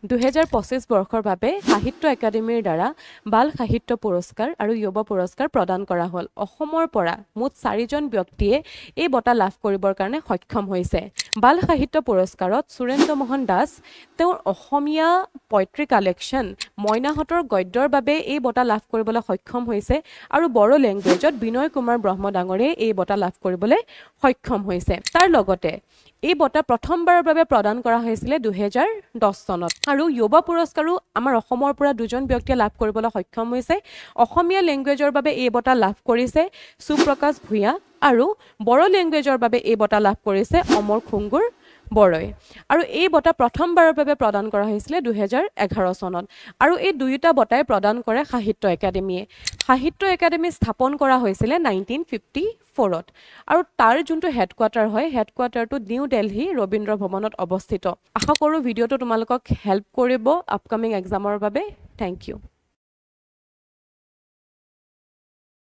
2025 বৰ্ষৰ বাবে সাহিত্য একাডেমীৰ দ্বাৰা বাল সাহিত্য পুৰস্কাৰ আৰু যুৱ পুৰস্কাৰ প্ৰদান কৰা হ'ল অসমৰ পৰা মুঠ 4 জন ব্যক্তিয়ে এই বঁটা লাভ কৰিবৰ কাৰণে সক্ষম হৈছে বাল সাহিত্য পুৰস্কাৰত সুৰেন্দ্ৰ মোহন দাস তেওঁৰ অসমীয়া পয়েট্ৰি কালেকশন মইনাহতৰ গদ্যৰ বাবে এই বঁটা লাভ কৰিবলৈ সক্ষম হৈছে আৰু বড়ো ল্যাঙ্গুৱেজত বিনয় কুমাৰ ব্ৰহ্ম ডাঙৰে এই বঁটা লাভ কৰিবলৈ সক্ষম হৈছে তাৰ লগতে এই বঁটা প্ৰথমবাৰৰ বাবে প্ৰদান কৰা হৈছিল 2010 চনত আৰু যুৱ পুৰস্কাৰো আমাৰ অসমৰ পৰা দুজন ব্যক্তিয়ে লাভ কৰিবলৈ সক্ষম হৈছে অসমীয়া ল্যাঙ্গুৱেজৰ বাবে এই বঁটা লাভ কৰিছে সুপ্ৰকাশ ভূঞা আৰু বড়ো ল্যাঙ্গুৱেজৰ বাবে এই বঁটা লাভ কৰিছে অমৰ খুংগুৰ বৰই আৰু এই বঁটা প্ৰথমবাৰৰ বাবে প্ৰদান কৰা হৈছিল 2011 চনত আৰু এই দুয়োটা বঁটাই প্ৰদান কৰে সাহিত্য একাডেমীয়ে সাহিত্য একাডেমী স্থাপন কৰা হৈছিল 1954ত আৰু তাৰ যোনটো হেডকোৱাৰ্টাৰ হয় হেডকোৱাৰ্টাৰটো নিউ দিল্লী ৰবীন্দ্ৰ ভৱনত অৱস্থিত আশা কৰোঁ ভিডিঅটো তোমালোকক হেল্প কৰিব আপকামিং এক্সামৰ বাবে থ্যাংক ইউ